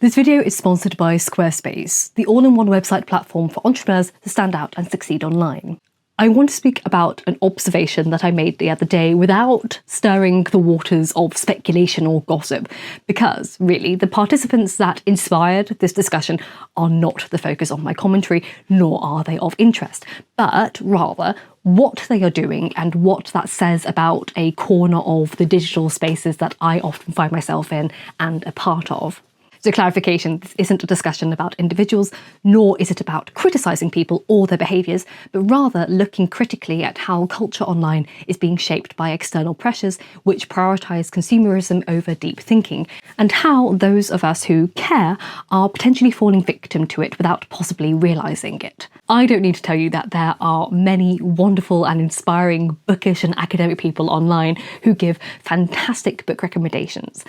This video is sponsored by Squarespace, the all-in-one website platform for entrepreneurs to stand out and succeed online. I want to speak about an observation that I made the other day without stirring the waters of speculation or gossip, because really the participants that inspired this discussion are not the focus of my commentary, nor are they of interest, but rather what they are doing and what that says about a corner of the digital spaces that I often find myself in and a part of. So clarification, this isn't a discussion about individuals, nor is it about criticising people or their behaviours, but rather looking critically at how culture online is being shaped by external pressures which prioritise consumerism over deep thinking, and how those of us who care are potentially falling victim to it without possibly realising it. I don't need to tell you that there are many wonderful and inspiring bookish and academic people online who give fantastic book recommendations.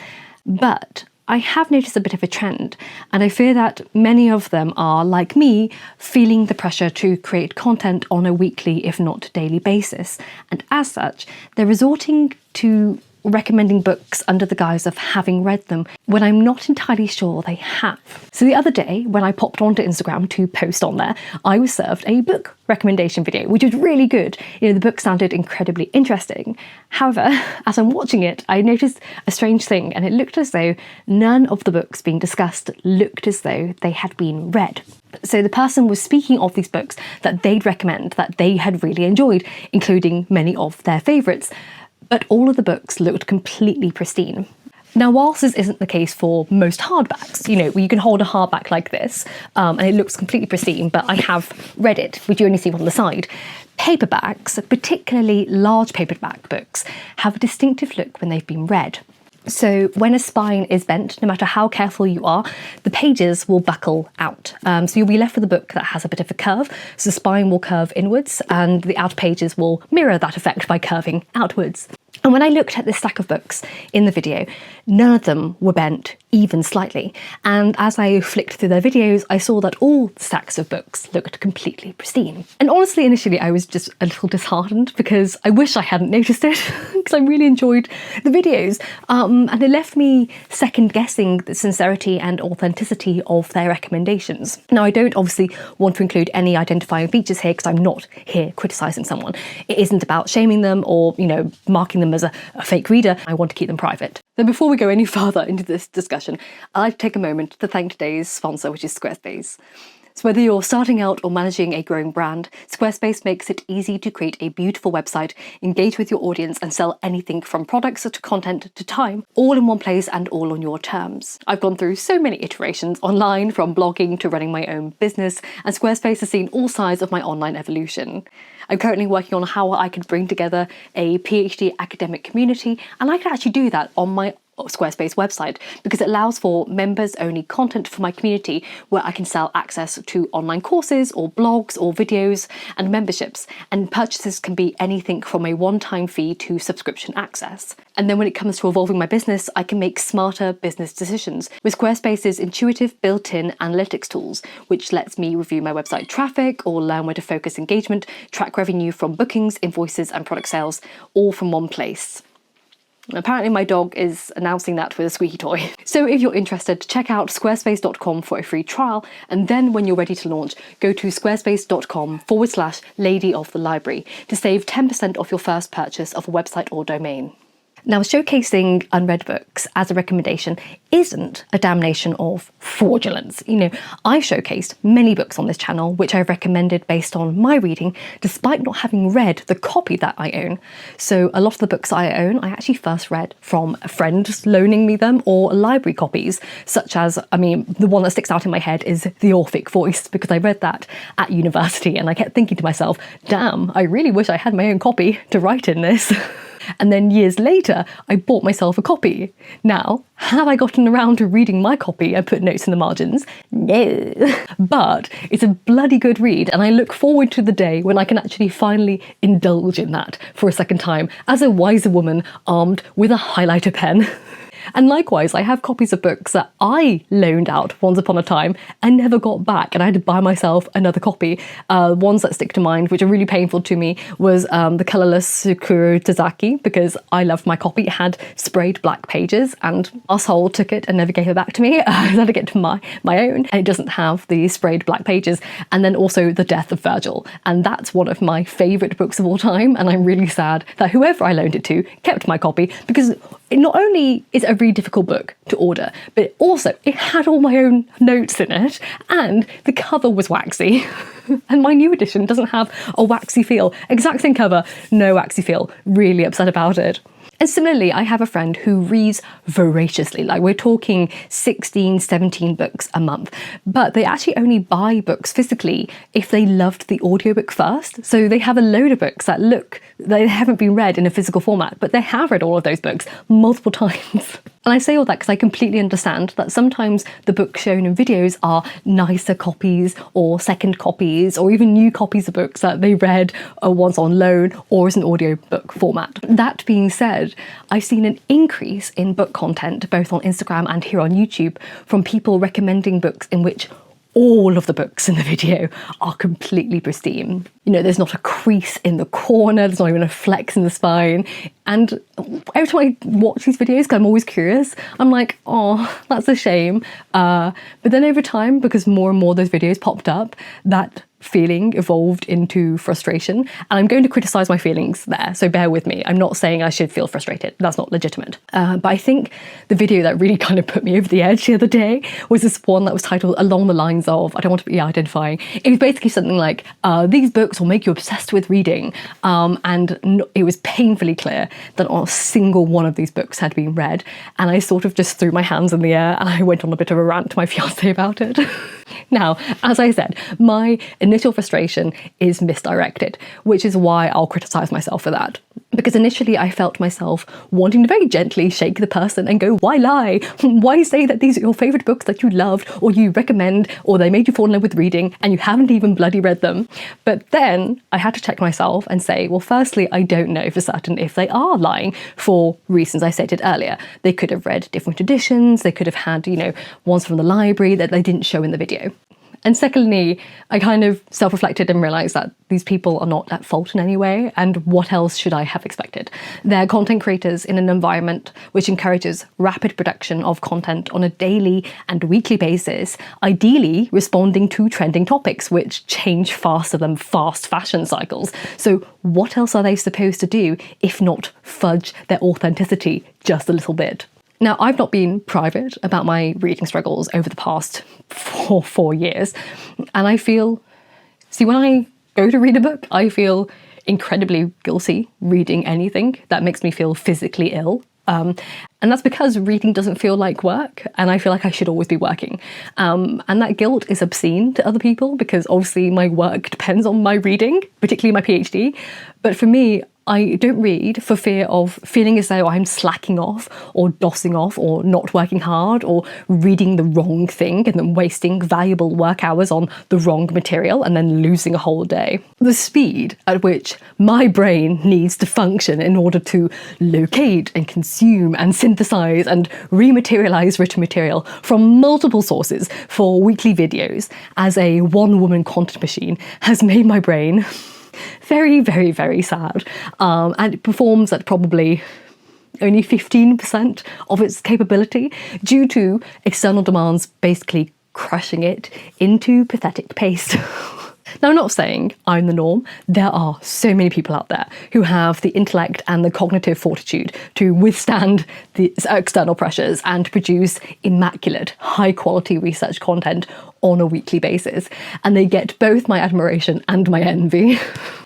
But I have noticed a bit of a trend, and I fear that many of them are, like me, feeling the pressure to create content on a weekly, if not daily basis, and as such, they're resorting to recommending books under the guise of having read them when I'm not entirely sure they have. So the other day, when I popped onto Instagram to post on there, I was served a book recommendation video, which was really good. The book sounded incredibly interesting. However, as I'm watching it, I noticed a strange thing, and it looked as though none of the books being discussed looked as though they had been read. So the person was speaking of these books that they'd recommend that they had really enjoyed, including many of their favourites, but all of the books looked completely pristine. Now, whilst this isn't the case for most hardbacks, where you can hold a hardback like this and it looks completely pristine, but I have read it, which you only see on the side, paperbacks, particularly large paperback books, have a distinctive look when they've been read. So when a spine is bent, no matter how careful you are, the pages will buckle out. So you'll be left with a book that has a bit of a curve, so the spine will curve inwards and the outer pages will mirror that effect by curving outwards. And when I looked at this stack of books in the video, none of them were bent even slightly. And as I flicked through their videos, I saw that all stacks of books looked completely pristine. And honestly, initially, I was just a little disheartened because I wish I hadn't noticed it because I really enjoyed the videos. And it left me second guessing the sincerity and authenticity of their recommendations. Now, I don't obviously want to include any identifying features here because I'm not here criticising someone. It isn't about shaming them or, marking them as a fake reader. I want to keep them private. Then before we go any further into this discussion, I'd like to take a moment to thank today's sponsor, which is Squarespace. So whether you're starting out or managing a growing brand, Squarespace makes it easy to create a beautiful website, engage with your audience and sell anything from products to content to time, all in one place and all on your terms. I've gone through so many iterations online, from blogging to running my own business, and Squarespace has seen all sides of my online evolution. I'm currently working on how I could bring together a PhD academic community, and I could actually do that on my Squarespace website because it allows for members-only content for my community where I can sell access to online courses or blogs or videos and memberships, and purchases can be anything from a one-time fee to subscription access. And then when it comes to evolving my business, I can make smarter business decisions with Squarespace's intuitive built-in analytics tools, which lets me review my website traffic or learn where to focus engagement, track revenue from bookings, invoices and product sales, all from one place. Apparently my dog is announcing that with a squeaky toy. So if you're interested, check out squarespace.com for a free trial, and then when you're ready to launch, go to squarespace.com/lady of the library to save 10% off your first purchase of a website or domain. Now, showcasing unread books as a recommendation isn't a damnation of fraudulence. I've showcased many books on this channel which I've recommended based on my reading, despite not having read the copy that I own. So a lot of the books I own, I actually first read from a friend loaning me them or library copies, such as, the one that sticks out in my head is The Orphic Voice, because I read that at university and I kept thinking to myself, damn, I really wish I had my own copy to write in this. And then years later, I bought myself a copy. Now, have I gotten around to reading my copy and put notes in the margins? No. But it's a bloody good read, and I look forward to the day when I can actually finally indulge in that for a second time as a wiser woman armed with a highlighter pen. And likewise, I have copies of books that I loaned out once upon a time and never got back, and I had to buy myself another copy. Ones that stick to mind, which are really painful to me, was the colourless Sakura Tazaki, because I loved my copy. It had sprayed black pages, and asshole took it and never gave it back to me. I had to get to my own, and it doesn't have the sprayed black pages. And then also The Death of Virgil, and that's one of my favourite books of all time, and I'm really sad that whoever I loaned it to kept my copy, because it not only is a really difficult book to order, but also it had all my own notes in it, and the cover was waxy. And my new edition doesn't have a waxy feel. Exact same cover, no waxy feel. Really upset about it. And similarly, I have a friend who reads voraciously, like we're talking 16, 17 books a month, but they actually only buy books physically if they loved the audiobook first. So they have a load of books that they haven't been read in a physical format, but they have read all of those books multiple times. And I say all that because I completely understand that sometimes the books shown in videos are nicer copies or second copies or even new copies of books that they read once on loan or as an audiobook format. That being said, I've seen an increase in book content both on Instagram and here on YouTube from people recommending books in which all of the books in the video are completely pristine. You know, there's not a crease in the corner, there's not even a flex in the spine. And every time I watch these videos, because I'm always curious, I'm like, oh, that's a shame. But then over time, because more and more of those videos popped up, that feeling evolved into frustration. And I'm going to criticise my feelings there, so bear with me. I'm not saying I should feel frustrated. That's not legitimate. But I think the video that really kind of put me over the edge the other day was this one that was titled along the lines of, I don't want to be identifying, it was basically something like, these books will make you obsessed with reading. It was painfully clear that not a single one of these books had been read. And I sort of just threw my hands in the air and I went on a bit of a rant to my fiancé about it. Now, as I said, my initial frustration is misdirected, which is why I'll criticise myself for that. Because initially I felt myself wanting to very gently shake the person and go, why lie? Why say that these are your favourite books that you loved or you recommend or they made you fall in love with reading and you haven't even bloody read them? But then I had to check myself and say, well, firstly, I don't know for certain if they are lying for reasons I stated earlier. They could have read different editions, they could have had, ones from the library that they didn't show in the video. And secondly, I kind of self-reflected and realised that these people are not at fault in any way, and what else should I have expected? They're content creators in an environment which encourages rapid production of content on a daily and weekly basis, ideally responding to trending topics which change faster than fast fashion cycles. So what else are they supposed to do if not fudge their authenticity just a little bit? Now, I've not been private about my reading struggles over the past four years, and I feel, when I go to read a book, I feel incredibly guilty reading anything that makes me feel physically ill. And that's because reading doesn't feel like work, and I feel like I should always be working. And that guilt is obscene to other people because obviously my work depends on my reading, particularly my PhD. But for me, I don't read for fear of feeling as though I'm slacking off or dossing off or not working hard or reading the wrong thing and then wasting valuable work hours on the wrong material and then losing a whole day. The speed at which my brain needs to function in order to locate and consume and synthesize and rematerialize written material from multiple sources for weekly videos as a one-woman content machine has made my brain very, very, very sad. And it performs at probably only 15% of its capability due to external demands basically crushing it into pathetic paste. Now, I'm not saying I'm the norm. There are so many people out there who have the intellect and the cognitive fortitude to withstand the external pressures and produce immaculate, high-quality research content on a weekly basis. And they get both my admiration and my envy.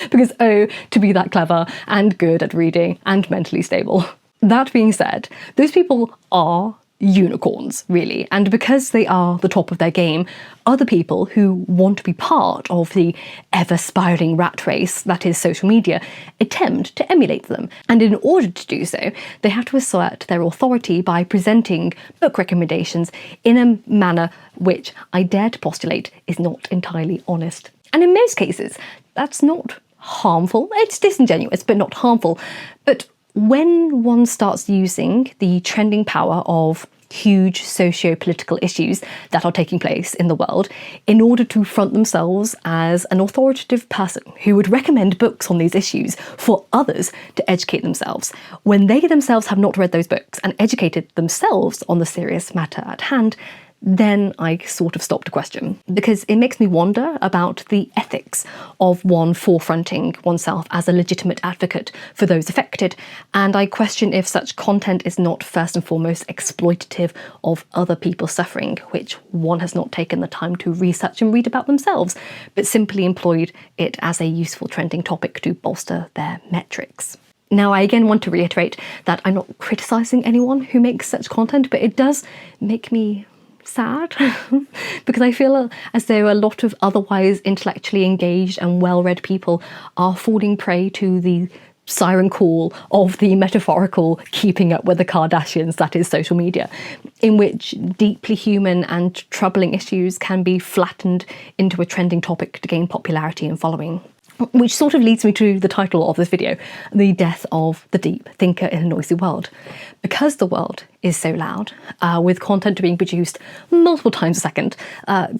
Because, to be that clever and good at reading and mentally stable. That being said, those people are unicorns, really, and because they are the top of their game, other people who want to be part of the ever-spiraling rat race that is social media attempt to emulate them. And in order to do so, they have to assert their authority by presenting book recommendations in a manner which I dare to postulate is not entirely honest. And in most cases, that's not harmful. It's disingenuous, but not harmful. But When one starts using the trending power of huge socio-political issues that are taking place in the world in order to front themselves as an authoritative person who would recommend books on these issues for others to educate themselves, when they themselves have not read those books and educated themselves on the serious matter at hand, then I sort of stop to question, because it makes me wonder about the ethics of one forefronting oneself as a legitimate advocate for those affected, and I question if such content is not first and foremost exploitative of other people's suffering, which one has not taken the time to research and read about themselves, but simply employed it as a useful trending topic to bolster their metrics. Now, I again want to reiterate that I'm not criticising anyone who makes such content, but it does make me sad because I feel as though a lot of otherwise intellectually engaged and well-read people are falling prey to the siren call of the metaphorical keeping up with the Kardashians that is social media, in which deeply human and troubling issues can be flattened into a trending topic to gain popularity and following. Which sort of leads me to the title of this video, The Death of the Deep Thinker in a Noisy World. Because the world is so loud, with content being produced multiple times a second,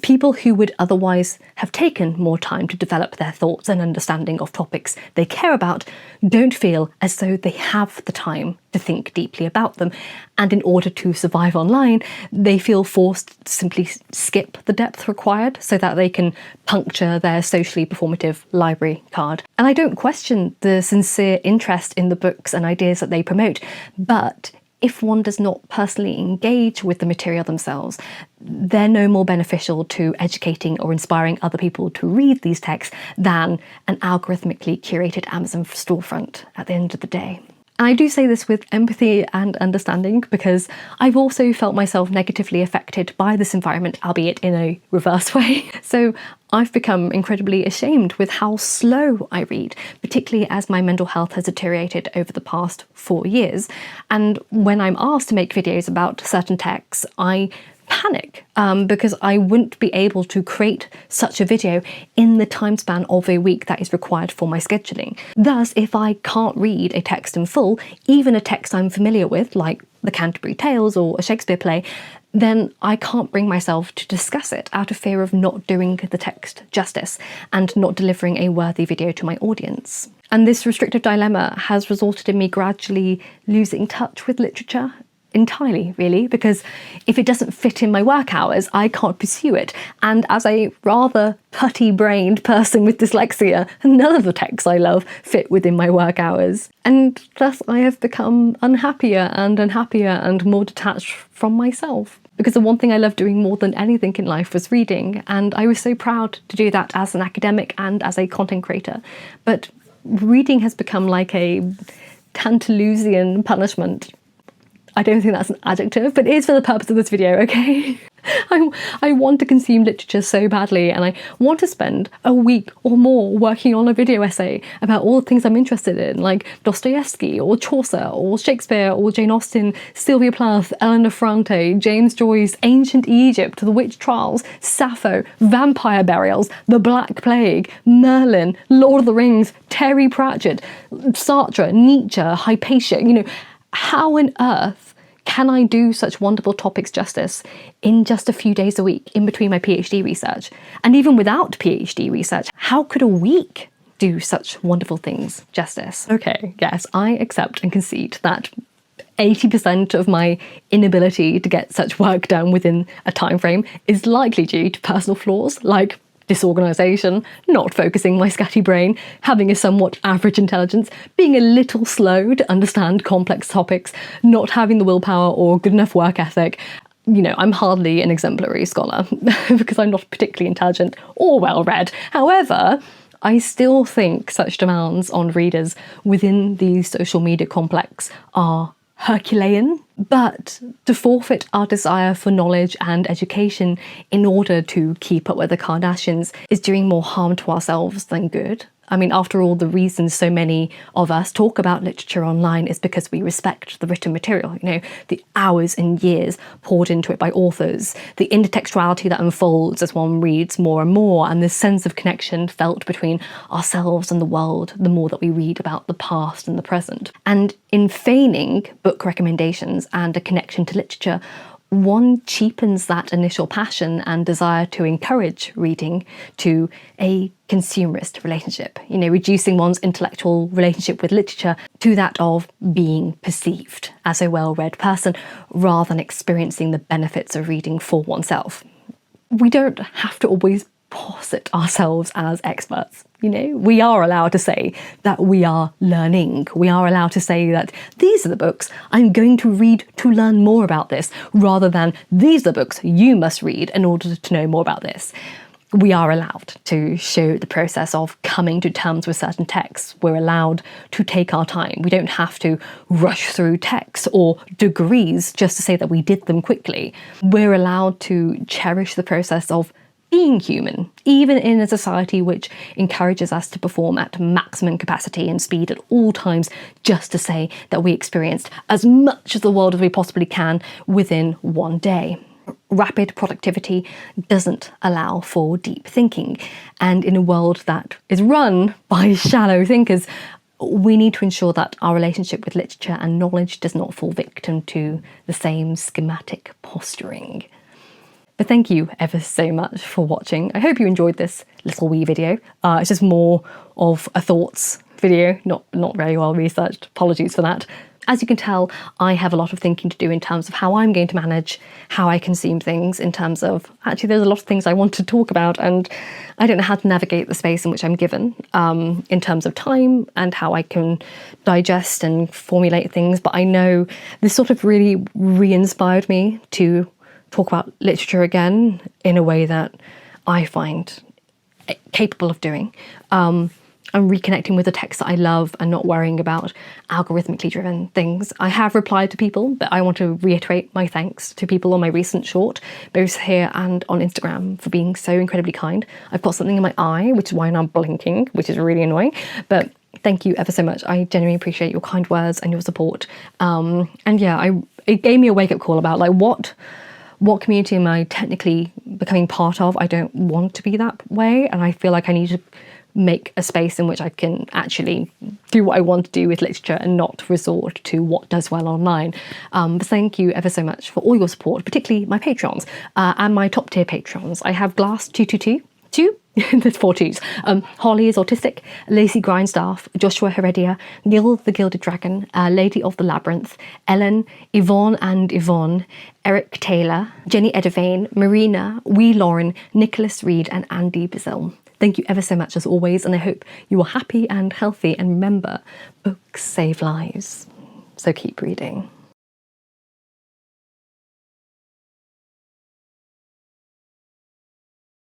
people who would otherwise have taken more time to develop their thoughts and understanding of topics they care about don't feel as though they have the time to think deeply about them. And in order to survive online, they feel forced to simply skip the depth required so that they can puncture their socially performative library card. And I don't question the sincere interest in the books and ideas that they promote, but if one does not personally engage with the material themselves, they're no more beneficial to educating or inspiring other people to read these texts than an algorithmically curated Amazon storefront at the end of the day. And I do say this with empathy and understanding because I've also felt myself negatively affected by this environment, albeit in a reverse way. So I've become incredibly ashamed with how slow I read, particularly as my mental health has deteriorated over the past 4 years. And when I'm asked to make videos about certain texts, I panic because I wouldn't be able to create such a video in the time span of a week that is required for my scheduling. Thus, if I can't read a text in full, even a text I'm familiar with, like the Canterbury Tales or a Shakespeare play, then I can't bring myself to discuss it out of fear of not doing the text justice and not delivering a worthy video to my audience. And this restrictive dilemma has resulted in me gradually losing touch with literature entirely, really, because if it doesn't fit in my work hours, I can't pursue it. And as a rather putty-brained person with dyslexia, none of the texts I love fit within my work hours. And thus I have become unhappier and more detached from myself. Because the one thing I loved doing more than anything in life was reading, and I was so proud to do that as an academic and as a content creator. But reading has become like a Tantalusian punishment. I don't think that's an adjective, but it is for the purpose of this video, okay? I want to consume literature so badly, and I want to spend a week or more working on a video essay about all the things I'm interested in, like Dostoevsky or Chaucer or Shakespeare or Jane Austen, Sylvia Plath, Eleanor Ferrante, James Joyce, Ancient Egypt, the witch trials, Sappho, vampire burials, the Black Plague, Merlin, Lord of the Rings, Terry Pratchett, Sartre, Nietzsche, Hypatia. How on earth can I do such wonderful topics justice in just a few days a week in between my PhD research? And even without PhD research, how could a week do such wonderful things justice? Okay, yes, I accept and concede that 80% of my inability to get such work done within a time frame is likely due to personal flaws, like disorganisation, not focusing my scatty brain, having a somewhat average intelligence, being a little slow to understand complex topics, not having the willpower or good enough work ethic. I'm hardly an exemplary scholar because I'm not particularly intelligent or well-read. However, I still think such demands on readers within the social media complex are Herculean, but to forfeit our desire for knowledge and education in order to keep up with the Kardashians is doing more harm to ourselves than good. I mean, after all, the reason so many of us talk about literature online is because we respect the written material, you know, the hours and years poured into it by authors, the intertextuality that unfolds as one reads more and more, and this sense of connection felt between ourselves and the world the more that we read about the past and the present. And in feigning book recommendations and a connection to literature, one cheapens that initial passion and desire to encourage reading to a consumerist relationship, you know, reducing one's intellectual relationship with literature to that of being perceived as a well-read person rather than experiencing the benefits of reading for oneself. We don't have to always posit ourselves as experts. You know, we are allowed to say that we are learning. We are allowed to say that these are the books I'm going to read to learn more about this, rather than these are the books you must read in order to know more about this. We are allowed to show the process of coming to terms with certain texts. We're allowed to take our time. We don't have to rush through texts or degrees just to say that we did them quickly. We're allowed to cherish the process of being human, even in a society which encourages us to perform at maximum capacity and speed at all times, just to say that we experienced as much of the world as we possibly can within one day. Rapid productivity doesn't allow for deep thinking, and in a world that is run by shallow thinkers, we need to ensure that our relationship with literature and knowledge does not fall victim to the same schematic posturing. But thank you ever so much for watching. I hope you enjoyed this little wee video. It's just more of a thoughts video, not very well researched. Apologies for that. As you can tell, I have a lot of thinking to do in terms of how I'm going to manage how I consume things, in terms of, actually there's a lot of things I want to talk about and I don't know how to navigate the space in which I'm given in terms of time and how I can digest and formulate things. But I know this sort of really re-inspired me to talk about literature again in a way that I find capable of doing. I'm reconnecting with the text that I love and not worrying about algorithmically driven things. I have replied to people, but I want to reiterate my thanks to people on my recent short, both here and on Instagram, for being so incredibly kind. I've got something in my eye, which is why I'm blinking, which is really annoying, but thank you ever so much. I genuinely appreciate your kind words and your support. And yeah, it gave me a wake-up call about like what community am I technically becoming part of? I don't want to be that way, and I feel like I need to make a space in which I can actually do what I want to do with literature and not resort to what does well online. But thank you ever so much for all your support, particularly my Patreons and my top tier Patreons. I have Glass222, there's 4 twos. Holly is autistic, Lacey Grindstaff, Joshua Heredia, Gil the Gilded Dragon, Lady of the Labyrinth, Ellen, Yvonne and Yvonne, Eric Taylor, Jenny Edivane, Marina, Wee Lauren, Nicholas Reed and Andy Bazil. Thank you ever so much as always, and I hope you are happy and healthy, and remember, books save lives, so keep reading.